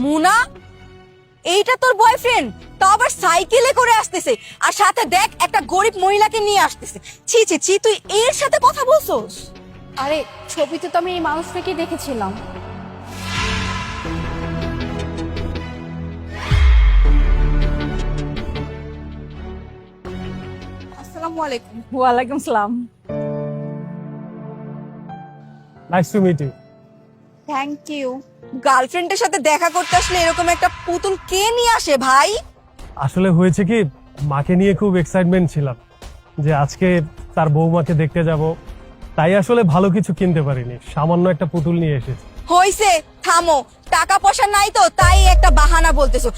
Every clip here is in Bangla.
মুনা, এইটা তোর বয়ফ্রেন্ড? তো আবার সাইকেলে করে আসতেছে, আর সাথে দেখ একটা গরিব মহিলাকে নিয়ে আসতেছে। ছি ছি ছি, তুই এর সাথে কথা বলছস? আরে ছবিতে তো আমি এই মানুষটাকে দেখেছিলাম। আসসালামু আলাইকুম। ওয়ালাইকুম সালাম। Nice to meet you. Thank you. গার্লফ্রেন্ডের সাথে দেখা করতে আসলে এরকম একটা পুতুল কে নিয়ে আসে ভাই? আসলে হয়েছে কি, মাকে নিয়ে খুব এক্সাইটমেন্ট ছিলাম যে আজকে তার বৌমাকে দেখতে যাব, তাই আসলে ভালো কিছু কিনতে পারিনি, সামান্য একটা পুতুল নিয়ে এসেছি। হইছে, থামো। টাকা পয়সা নাই তো তাই একটা বাহানা বলতেছো।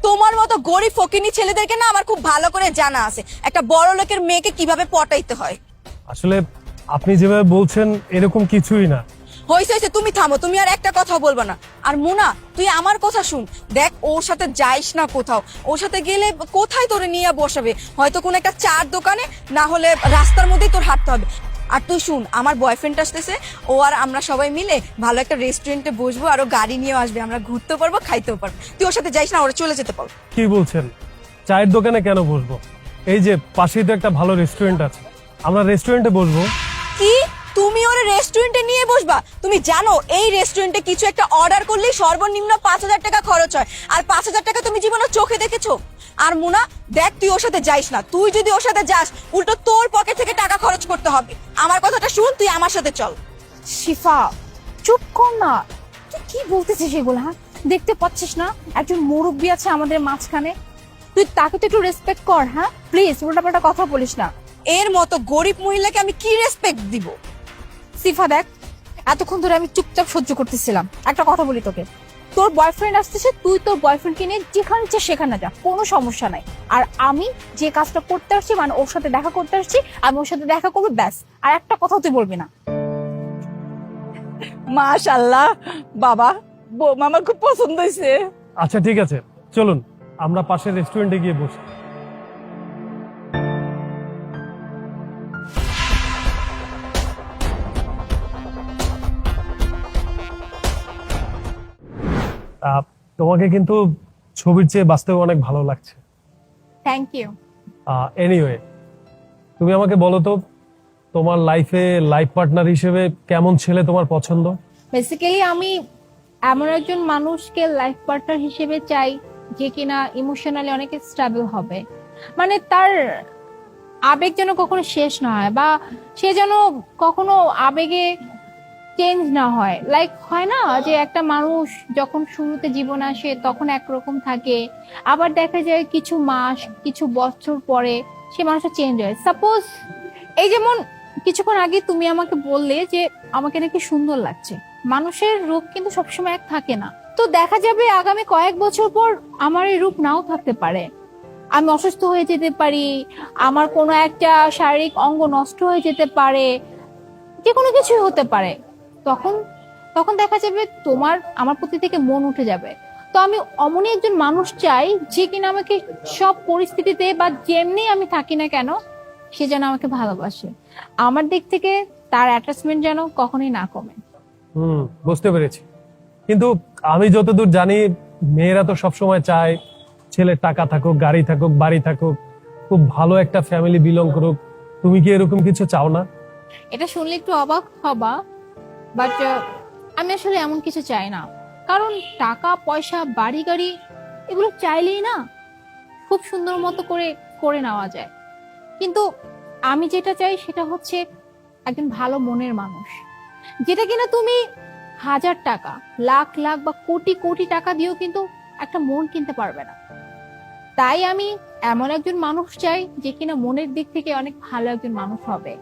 তোমার মতো গরিব ফকিনি ছেলেদেরকে না আমার খুব ভালো করে জানা আছে, একটা বড় লোকের মেয়েকে কিভাবে পটাইতে হয়। আসলে আপনি যেভাবে বলছেন এরকম কিছুই না। হইছে হইছে, তুমি থামো, তুমি আর একটা কথা বলবা না। আর মুনা, তুই আমার কথা শুন। দেখ, ওর সাথে যাইস না কোথাও। ওর সাথে গেলে কোথায় তোরে নিয়ে বসাবে? হয়তো কোন একটা চার দোকানে, না হলে রাস্তার মধ্যেই তোর হাঁটতে হবে। আর তুই শুন, আমার বয়ফ্রেন্ড আসতেছে, ও আর আমরা সবাই মিলে ভালো একটা রেস্টুরেন্টে বসবো, আর ও গাড়ি নিয়ে আসবে, আমরা ঘুরতে পারবো, খাইতেও পারবো। তুই ওর সাথে যাইস না, ওরা চলে যেতে পারবো। কি বলছেন? চায়ের দোকানে কেন বসবো? এই যে পাশেই তো একটা ভালো রেস্টুরেন্ট আছে, আমরা রেস্টুরেন্টে বসবো। কি, তুমি ওর রেস্টুরেন্টে নিয়ে বসবা? তুমি জানো এই রেস্টুরেন্টে কিছু একটা অর্ডার করলে সর্বনিম্ন 5,000 টাকা খরচ হয়, আর 5,000 টাকা তুমি জীবনে চোখে দেখেছো? আর মুনা, দেখ, তুই ওর সাথে যাইস না। তুই যদি ওর সাথে যাস, উল্টো তোর পকেট থেকে টাকা খরচ করতে হবে। আমার কথাটা শুন, তুই আমার সাথে চল। শিফা, চুপ কর না। তুই কি বলতেছিস এগুলো? হ্যাঁ, দেখতে পাচ্ছিস না একজন মুরব্বী আছে আমাদের মাঝখানে? তুই তাকে তো একটু রেসপেক্ট কর। হ্যাঁ প্লিজ, উল্টাপাল্টা কথা বলিস না। এর মতো গরিব মহিলাকে আমি কি রেসপেক্ট দিব? সিফা দেখ, এতক্ষণ ধরে আমি চুপচাপ সহ্য করতেছিলাম। একটা কথা বলি তোকে, তোর বয়ফ্রেন্ড আসতেছে, তুই তোর বয়ফ্রেন্ডকে নিয়ে যেখানে ইচ্ছে সেখানে যা, কোনো সমস্যা নাই। আর আমি যে কাজটা করতে আসছি, মানে ওর সাথে দেখা করতে আসছি, আমি ওর সাথে দেখা করবো, ব্যাস। আর একটা কথা তুই বলবি না। মাশাআল্লাহ বাবা, বৌমা আমার খুব পছন্দ হয়েছে। আচ্ছা ঠিক আছে, চলুন আমরা পাশের রেস্টুরেন্টে গিয়ে বসি। তোমাকে কিন্তু ছবির চেয়ে বাস্তবে অনেক ভালো লাগছে। Thank you. এনিওয়ে, তুমি আমাকে বলো তো, তোমার লাইফে লাইফ পার্টনার হিসেবে কেমন ছেলে তোমার পছন্দ? বেসিক্যালি আমি এমন একজন মানুষকে লাইফ পার্টনার হিসেবে চাই যে কিনা ইমোশনালি অনেক স্টেবল হবে, মানে তার আবেগ যেন কখনো শেষ না হয়, বা সে যেন কখনো আবেগে চেঞ্জ না হয়। লাইক হয় না যে একটা মানুষ যখন শুরুতে জীবন আসে তখন একরকম থাকে, আবার দেখা যায় কিছু মাস কিছু বছর পরে সে মানুষটা চেঞ্জ হয়। সাপোজ এই যেমন কিছুক্ষণ আগে তুমি আমাকে বললে যে আমাকে নাকি সুন্দর লাগছে। মানুষের রূপ কিন্তু সবসময় এক থাকে না, তো দেখা যাবে আগামী কয়েক বছর পর আমার এই রূপ নাও থাকতে পারে। আমি অসুস্থ হয়ে যেতে পারি, আমার কোনো একটা শারীরিক অঙ্গ নষ্ট হয়ে যেতে পারে, যে কোনো কিছুই হতে পারে। তখন তখন দেখা যাবে তোমার আমার প্রতি থেকে মন উঠে যাবে। তো আমি অমনই একজন মানুষ চাই যে কিনা আমাকে সব পরিস্থিতিতে বা যেমনি আমি থাকি না কেন সে যেন আমাকে ভালোবাসে। আমার দিক থেকে তার অ্যাটাচমেন্ট যেন কখনোই না কমে। বুঝতে পেরেছি, কিন্তু আমি যতদূর জানি মেয়েরা তো সবসময় চায় ছেলের টাকা থাকুক, গাড়ি থাকুক, বাড়ি থাকুক, খুব ভালো একটা ফ্যামিলি বিলং করুক। তুমি কি এরকম কিছু চাও না? এটা শুনলে একটু অবাক হবা, বাট আমি আসলে এমন কিছু চাই না। কারণ টাকা পয়সা বাড়ি গাড়ি এগুলো চাইলেই না খুব সুন্দর মতো করে করে নেওয়া যায়, কিন্তু আমি যেটা চাই সেটা হচ্ছে একজন ভালো মনের মানুষ, যেটা কিনা তুমি হাজার টাকা, লাখ লাখ বা কোটি কোটি টাকা দিয়েও কিন্তু একটা মন কিনতে পারবে না। তাই আমি এমন একজন মানুষ চাই যে কিনা মনের দিক থেকে অনেক ভালো একজন মানুষ হবে,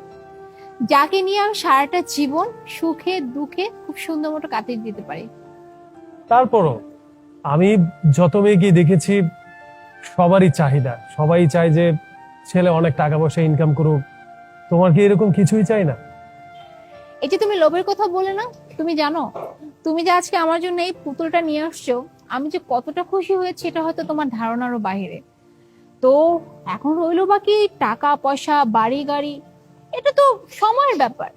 যাকে নিয়ে আমি সারাটা জীবন সুখে দুঃখে খুব সুন্দর মতো কাটিয়ে দিতে পারি। তারপরও আমি যত মেয়েকে দেখেছি সবারই চাহিদা, সবাই চায় যে ছেলে অনেক টাকা পয়সা ইনকাম করুক। তোমার কি এরকম কিছুই চাই না? এই যে তুমি লোভের কথা বলে না, তুমি জানো তুমি যে আজকে আমার জন্য এই পুতুলটা নিয়ে আসছো, আমি যে কতটা খুশি হয়েছি এটা হয়তো তোমার ধারণারও বাইরে। তো এখন রইলো বাকি টাকা পয়সা বাড়ি গাড়ি, এটা তো সময়ের ব্যাপার।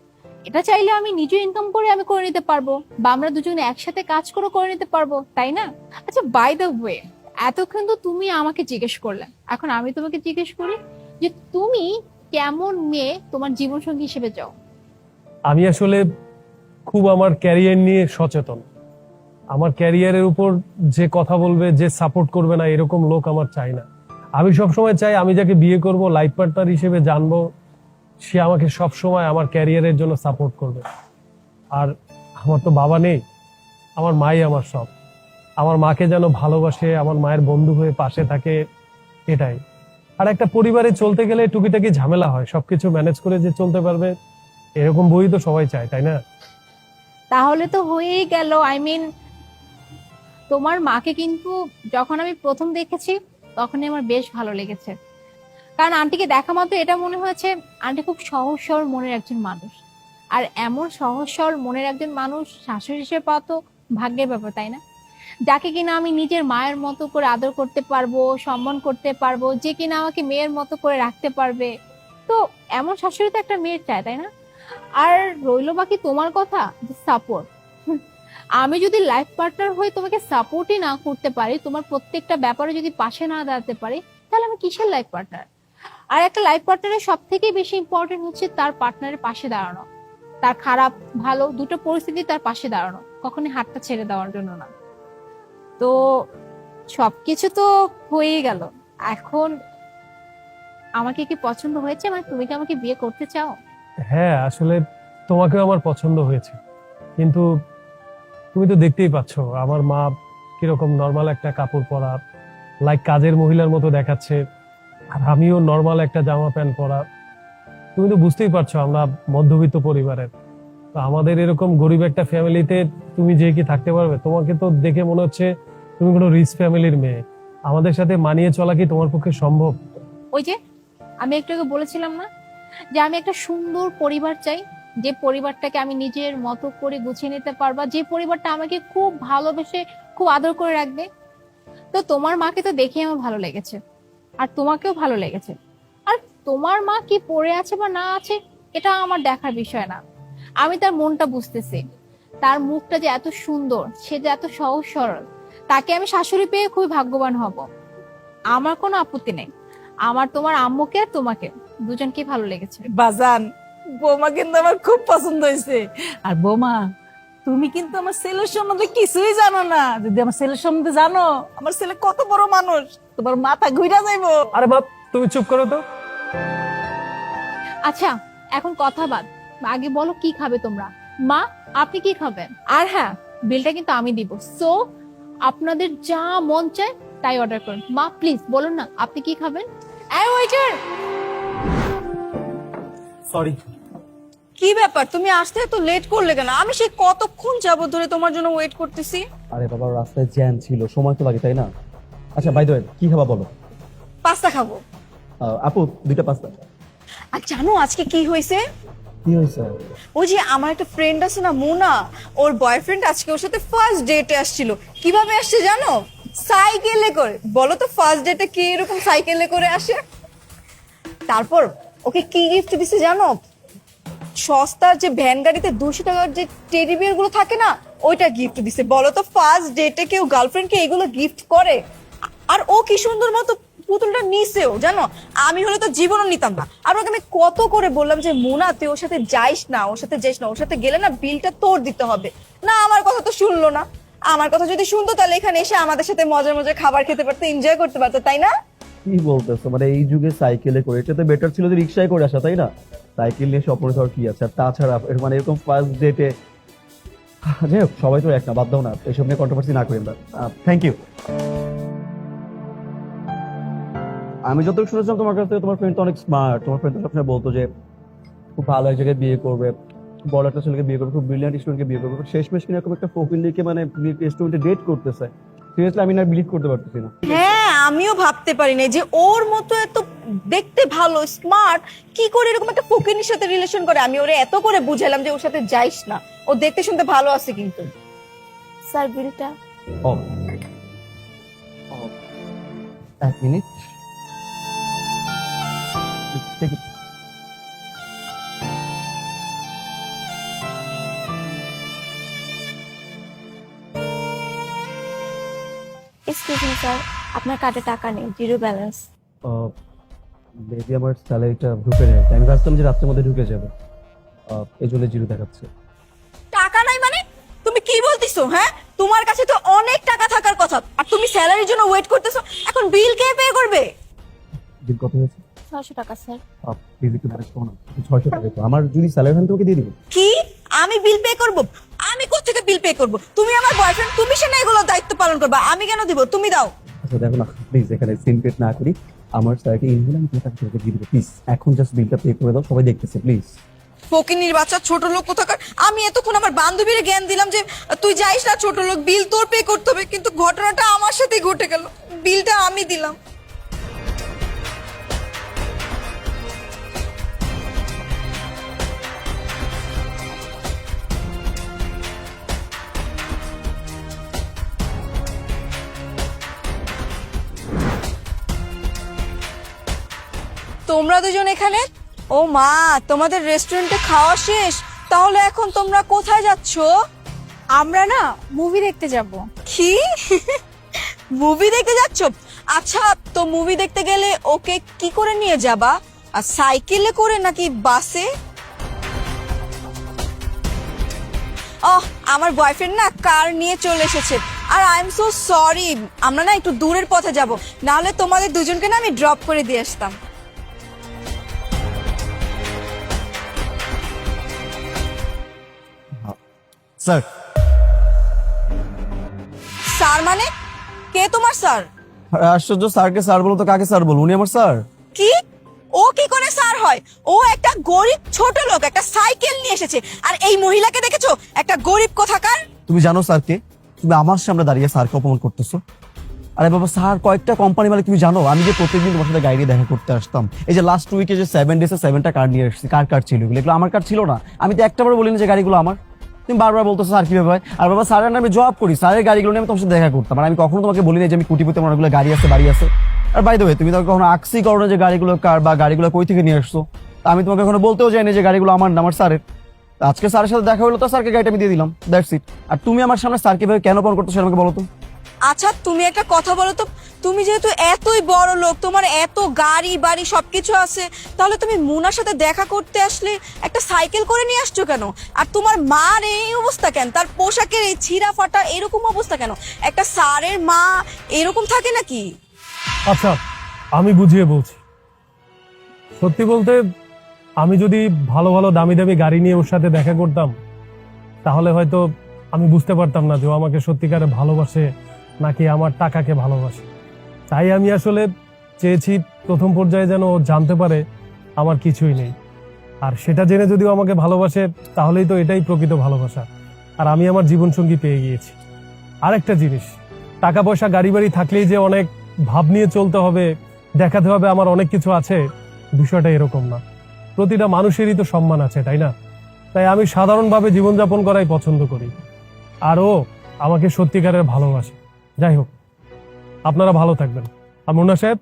এটা চাইলে আমি নিজে ইনকাম করে আমি করে নিতে পারবো, বা আমরা দুজনে একসাথে কাজ করে নিতে পারবো, তাই না? আচ্ছা, বাই দ্য ওয়ে, এতক্ষণ তো তুমি আমাকে জিজ্ঞেস করলে, এখন আমি তোমাকে জিজ্ঞেস করি যে তুমি কেমন মেয়ে তোমার জীবন সঙ্গী হিসেবে চাও? আমি আসলে খুব আমার ক্যারিয়ার নিয়ে সচেতন। আমার ক্যারিয়ারের উপর যে কথা বলবে, যে সাপোর্ট করবে না, এরকম লোক আমার চাই না। আমি সবসময় চাই আমি যাকে বিয়ে করব, লাইফ পার্টনার হিসেবে জানবো, সে আমাকে সবসময় আমার ক্যারিয়ারের জন্য সাপোর্ট করবে। আর আমার তো বাবা নেই, আমার মাই আমার সব। আমার মাকে যেন ভালোবাসে, আমার মায়ের বন্ধু হয়ে পাশে থাকে, এটাই। আর একটা পরিবারে চলতে গেলে টুকিটাকি ঝামেলা হয়, সবকিছু ম্যানেজ করে যে চলতে পারবে, এরকম বই তো সবাই চায়, তাই না? তাহলে তো হয়েই গেল। আই মিন, তোমার মাকে কিন্তু যখন আমি প্রথম দেখেছি তখনই আমার বেশ ভালো লেগেছে। কারণ আন্টিকে দেখা মাত্র এটা মনে হয়েছে আন্টি খুব সহজ সরল মনের একজন মানুষ। আর এমন সহজ সরল মনের একজন মানুষ শাশুড়ি হিসেবে পাওয়া তো ভাগ্যের ব্যাপার, তাই না? যাকে কিনা আমি নিজের মায়ের মতো করে আদর করতে পারবো, সম্মান করতে পারবো, যে কিনা আমাকে মেয়ের মতো করে রাখতে পারবে। তো এমন শাশুড়ি তো একটা মেয়ের চায়, তাই না? আর রইলো বাকি তোমার কথা, যে সাপোর্ট। আমি যদি লাইফ পার্টনার হয়ে তোমাকে সাপোর্টই না করতে পারি, তোমার প্রত্যেকটা ব্যাপারে যদি পাশে না দাঁড়াতে পারি, তাহলে আমি কিসের লাইফ পার্টনার? আর একটা লাইফ পার্টনারের সব থেকে বেশি ইম্পর্টেন্ট হচ্ছে তার পার্টনারের পাশে দাঁড়ানো, তার খারাপ ভালো দুটো পরিস্থিতি তার পাশে দাঁড়ানো, কখনোই হাতটা ছেড়ে দেওয়ার জন্য না। তো সবকিছু তো হয়েই গেল, এখন আমাকে কি পছন্দ হয়েছে? মানে তুমি কি আমাকে বিয়ে করতে চাও? হ্যাঁ, আসলে তোমাকেও আমার পছন্দ হয়েছে, কিন্তু তুমি তো দেখতেই পাচ্ছ আমার মা কিরকম নর্মাল একটা কাপড় পরা, লাইক কাজের মহিলার মতো দেখাচ্ছে, আর আমিও নর্মাল একটা জামা প্যান্ট পরা। তুমি তো বুঝতেই পারছো আমরা মধ্যবিত্ত পরিবারের। তো আমাদের এরকম গরিব একটা ফ্যামিলিতে তুমি যে কি থাকতে পারবে? তোমাকে তো দেখে মনে হচ্ছে তুমি কোনো রিচ ফ্যামিলির মেয়ে। আমাদের সাথে মানিয়ে চলা কি তোমার পক্ষে সম্ভব? ওই যে আমি একটু আগে বলেছিলাম না যে আমি একটা সুন্দর পরিবার চাই, যে পরিবারটাকে আমি নিজের মতো করে গুছিয়ে নিতে পারবা, যে পরিবারটা আমাকে খুব ভালোবেসে খুব আদর করে রাখবে। তো তোমার মাকে তো দেখে আমার ভালো লেগেছে, আর তোমাকেও ভালো লেগেছে। আর তোমার মা কি পড়ে আছে বা না আছে এটা আমার দেখার বিষয় না, আমি তার মনটা বুঝতেছি। তার মুখটা যে এত সুন্দর, সে যে এত সহজ সরল, তাকে আমি শাশুড়ি পেয়ে খুবই ভাগ্যবান হব। আমার কোনো আপত্তি নেই। আমার তোমার আম্মুকে আর তোমাকে দুজনকে ভালো লেগেছে। বাজান, বৌমা কিন্তু আমার খুব পছন্দ হয়েছে। আর বৌমা, তুমি কিন্তু আমার ছেলের সম্বন্ধে কিছুই জানো না। যদি আমার ছেলের সম্বন্ধে জানো, আমার ছেলে কত বড় মানুষ, তোমার মাথা ঘুরা যাইবো। আরে বাপ, তুমি চুপ করো তো। আচ্ছা, এখন কথা বাদ, আগে বলো কি খাবে তোমরা? মা, আপনি কি খাবেন? আর হ্যাঁ, বিলটা কিন্তু আমি দিব। সো আপনাদের যা মন চায় তাই অর্ডার করুন। মা প্লিজ বলুন না আপনি কি খাবেন। এই ওয়েটার! সরি। কি ব্যাপার, তুমি আসতে এত লেট করলে কেন? আমি সেই কতক্ষণ যাবত ধরে তোমার জন্য ওয়েট করতেছি। আরে বাবা, রাস্তায় জ্যাম ছিল, সময় তো লাগে, তাই না? আচ্ছা, বাই দ্য ওয়ে, কি খাবা বলো? পাস্তা খাবো। আপু, 2টা পাস্তা। আর জানো আজকে কি হয়েছে? কি হয়েছে? ওই যে আমার একটা ফ্রেন্ড আছে না, মোনা, ওর বয়ফ্রেন্ড আজকে ওর সাথে ফার্স্ট ডেটে আসছিল। কিভাবে আসছে জানো? সাইকেলে করে। বলো তো ফার্স্ট ডেটে কি এরকম সাইকেলে করে আসে? তারপর ওকে কি গিফট দিছে জানো? সস্তার যে ভ্যান গাড়িতে 200 টাকার যে টেডি বিয়ার গুলো থাকে না, ওইটা গিফট দিছে। বলো তো ফার্স্ট ডেটে কেউ গার্লফ্রেন্ডকে এগুলো গিফট করে? আর ও কি সুন্দর মতো পুতুলটা নিছেও, জানো? আমি হলে তো জীবনও নিতাম না। আর ওকে আমি কত করে বললাম যে মোনা তুই ওর সাথে যাইস না, ওর সাথে যাইস না, ওর সাথে গেলে না বিলটা তোর দিতে হবে। না, আমার কথা তো শুনলো না। আমার কথা যদি শুনতো তাহলে এখানে এসে আমাদের সাথে মজার মজার খাবার খেতে পারতো, এনজয় করতে পারতো, তাই না? কি বলতেছো? মানে এই যুগে সাইকেলে করে, এটা তো বেটার ছিল যে রিক্সায় করে আসা, তাই না? সাইকেল নিয়ে স্বপ্ন দেওয়ার কি আছে? আর তাছাড়া মানে এরকম ফার্স্ট ডেটে, যাই হোক, সবাই তো এক না, বাদ দাও না, এসব নিয়ে কন্ট্রোভার্সি না করি আমরা। Thank you. আমি যতটুকু শুনেছিলাম তোমার কাছ থেকে, তোমার ফ্রেন্ড তো অনেক স্মার্ট। তোমার ফ্রেন্ড তো সবসময় বলতো যে খুব ভালো এক জায়গায় বিয়ে করবে, বড় একটা ছেলেকে বিয়ে করবে, খুব ব্রিলিয়ান্ট স্টুডেন্টকে বিয়ে করবে। শেষমেশ কিনা এরকম একটা ফকিরকে মানে স্টুডেন্টে ডেট করতেছে। সিরিয়াসলি আমি না বিলিভ করতে পারতেছি না। হ্যাঁ, আমিও ভাবতে পারি না যে ওর মতো এত দেখতে ভালো স্মার্ট কি করে এরকম একটা ফকিনীর সাথে রিলেশন করে। আমি ওরে এত করে বুঝাইলাম যে ওর সাথে যাইস না, ও দেখতে শুনতে ভালো আছে কিন্তু। স্যার বিলটা। ও, 1 মিনিট। এক্সকিউজ মি স্যার, আপনার কার্ডে টাকা নেই, জিরো ব্যালেন্স। মেবি আমার স্যালারিটা ঢুকে নেই, আমি ভাবতাম যে রাত্রের মধ্যে ঢুকে যাবে, এই জন্য জিরো দেখাচ্ছে। টাকা নাই মানে তুমি কি বলতিছো? হ্যাঁ, তোমার কাছে তো অনেক টাকা থাকার কথা, আর তুমি স্যালারির জন্য ওয়েট করতেছো। এখন বিল কে পে করবে? বিল কত হয়েছে? 600 টাকা স্যার। প্লিজ একটু ম্যানেজ করো না, 600 টাকা তো আমার যদি স্যালারি হয় তোমাকে দিয়ে দিব। কি আমি বিল পে করব? আমি কোত্থেকে বিল পে করব? তুমি আমার বয়ফ্রেন্ড, তুমি সে না এগুলো দায়িত্ব পালন করবা, আমি কেন দিব? তুমি দাও। আচ্ছা দেখো না প্লিজ, এখানে সিনক্রেট না করি, আমার স্যালারি ইন হলে আমি তোমাকে টাকা দিয়ে দিব প্লিজ। এখন জাস্ট বিলটা পে করে দাও, সবাই দেখতেছে প্লিজ। ফকিনির বাচ্চা, ছোট লোক কোথাকার। আমি এতক্ষণ আমার বান্ধবীর জ্ঞান দিলাম যে তুই যাইস না, ছোট লোক, বিল তোর পে করতে হবে, কিন্তু ঘটনাটা আমার সাথেই ঘটে গেল, বিলটা আমি দিলাম। তোমরা দুজন এখানে? ও মা, তোমাদের রেস্টুরেন্টে খাওয়া শেষ? তাহলে এখন তোমরা কোথায় যাচ্ছ? আমরা না মুভি দেখতে যাব। কি মুভি দেখতে যাচ্ছ? আচ্ছা, তো মুভি দেখতে গেলে ওকে কি করে নিয়ে যাবা? আর সাইকেলে করে নাকি বাসে? ওহ, আমার বয়ফ্রেন্ড না কার নিয়ে চলে এসেছে। আর আই এম সো সরি, আমরা না একটু দূরের পথে যাব, না হলে তোমাদের দুজনকে না আমি ড্রপ করে দিয়ে আসতাম। স্যার। স্যার মানে? কে তোমার স্যার? আশ্চর্য, স্যারকে স্যার বলো তো কাকে স্যার বলবো? উনি আমার স্যার। কি? ও কি করে স্যার হয়? ও একটা গরিব ছোট লোক, একটা সাইকেল নিয়ে এসেছে। আর এই মহিলাকে দেখেছো? একটা গরিব কোথাকার। তুমি জানো স্যারকে? তুমি আমার সামনে দাঁড়িয়ে স্যারকে অপমান করতেছো। আরে বাবা, স্যার কয়েকটা কোম্পানি মালিক, তুমি জানো আমি যে প্রত্যেকদিন তোমার সাথে গাড়ি দেখা করতে আসতাম, এই যে লাস্ট উইকে যে 7 ডেজে 7টা কার নিয়ে এসেছি, কার কার ছিল এগুলো? এগুলো আমার কার ছিল না। আমি তো একটাবার বলিনি যে গাড়িগুলো আমার। তুমি বারবার বলতেছো স্যার কিভাবে হয়। আর বাবা, স্যারের নামে জব করি, স্যারের গাড়িগুলো নিয়ে আমি তোমার সাথে দেখা করতাম। আর আমি কখনো তোমাকে বলিনি যে আমি কুটিপতি আমার অনেকগুলো গাড়ি আছে, বাড়ি আছে। আর বাই দ্য ওয়ে, তুমি তো কখনো আকসি করো না যে গাড়িগুলো কার বা গাড়িগুলো কই থেকে নিয়ে আসছো। তা আমি তোমাকে কখনো বলতেও যাইনি যে গাড়িগুলো আমার না, আমার স্যারের। আজকে স্যারের সাথে দেখা হলো তো স্যারকে গাড়িটা আমি দিয়ে দিলাম, দ্যাটস ইট। আর তুমি আমার সামনে স্যার কিভাবে কেন অপমান করতেছো আমাকে বলো তো। আচ্ছা, তুমি একটা কথা বলো তো, তুমি যেহেতু এতই বড় লোক, তোমার এত গাড়ি বাড়ি সবকিছু আছে, তাহলে তুমি মুনার সাথে দেখা করতে আসলে একটা সাইকেল করে নিয়ে আসছো কেন? আর তোমার মার এই অবস্থা কেন? তার পোশাকের এই ছিঁড়া ফাটা এরকম অবস্থা কেন? একটা স্যারের মা এরকম থাকে নাকি? আচ্ছা, আমি বুঝিয়ে বলছি। সত্যি বলতে, আমি যদি ভালো ভালো দামি দামি গাড়ি নিয়ে ওর সাথে দেখা করতাম, তাহলে হয়তো আমি বুঝতে পারতাম না যে ও আমাকে সত্যিকারে ভালোবাসে নাকি আমার টাকাকে ভালোবাসে। তাই আমি আসলে চেয়েছি প্রথম পর্যায়ে যেন ও জানতে পারে আমার কিছুই নেই। আর সেটা জেনে যদিও আমাকে ভালোবাসে, তাহলেই তো এটাই প্রকৃত ভালোবাসা। আর আমি আমার জীবনসঙ্গী পেয়ে গিয়েছি। আরেকটা জিনিস, টাকা পয়সা গাড়ি বাড়ি থাকলেই যে অনেক ভাব নিয়ে চলতে হবে, দেখাতে হবে আমার অনেক কিছু আছে, বিষয়টা এরকম না। প্রতিটা মানুষেরই তো সম্মান আছে, তাই না? তাই আমি সাধারণভাবে জীবনযাপন করাই পছন্দ করি। আর ও আমাকে সত্যিকারের ভালোবাসে। যাই হোক, আপনারা ভালো থাকবেন। আর মুন্না সাহেব,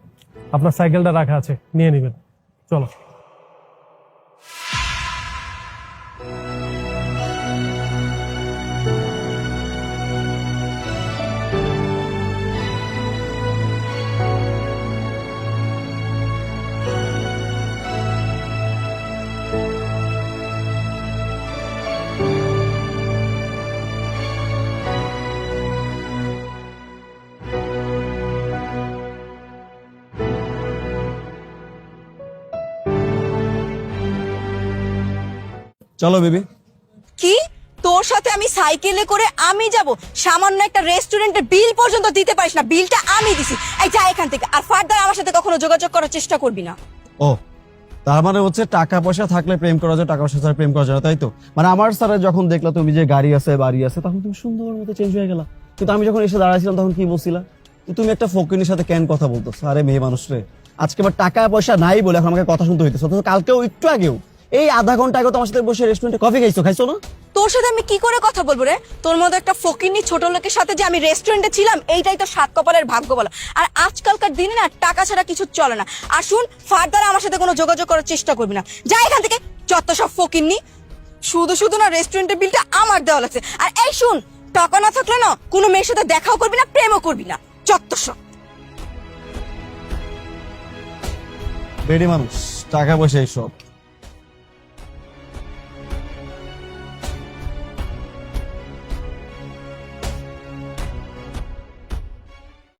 আপনার সাইকেলটা রাখা আছে, নিয়ে নেবেন। চলো। চলো বেবি। কি? তোর সাথে আমি সাইকেলে করে আমি যাব? সামান্য একটা রেস্টুরেন্টের বিল পর্যন্ত দিতে পারিস না? বিলটা আমি দিছি। এই যা এখান থেকে, আর ফার্দার আমার সাথে কখনো যোগাযোগ করার চেষ্টা করবি না। ও, তার মানে হচ্ছে টাকা পয়সা থাকলে প্রেম করা যায়, টাকা পয়সা ছাড়া প্রেম করা যায় না, তাই তো? মানে আমার স্যারের যখন দেখলা তুমি যে গাড়ি আছে বাড়ি আছে, তখন তুমি সুন্দর মতো চেঞ্জ হয়ে গেলা। কিন্তু আমি যখন এসে দাঁড়াইছিলাম তখন কি বলছিলা? তুমি একটা ফকিনের সাথে কেন কথা বলতেছো? আরে মেয়ে মানুষ রে, আজকে আবার টাকা পয়সা নাই বলে এখন আমাকে কথা শুনতে হইতেছে। অথচ কালকেও একটু আগেও এই আধা ঘন্টা আগে তোমার সাথে বসে রেস্টুরেন্টে কফি খাইছো না? তোর সাথে আমি কি করে কথা বলবো রে? তোর মতো একটা ফকিন্নি ছোট লোকের সাথে যে আমি রেস্টুরেন্টে ছিলাম, এইটাই তো সাত কপালের ভাগ্য বলা। আর আজকালকার দিনে না টাকা ছাড়া কিছু চলে না। আর শুন, ফার্দার আমার সাথে কোনো যোগাযোগ করার চেষ্টা করবি না। যা এখান থেকে, যত সব ফকিন্নি। শুধু শুধু না রেস্টুরেন্টের বিলটা আমার দেওয়া লাগছে। আর এই শুন, টাকা না থাকলে না কোনো মেয়ের সাথে দেখাও করবি না, প্রেমও করবি না। চত্বর বেডি মানুষ, টাকা পয়সা এইসব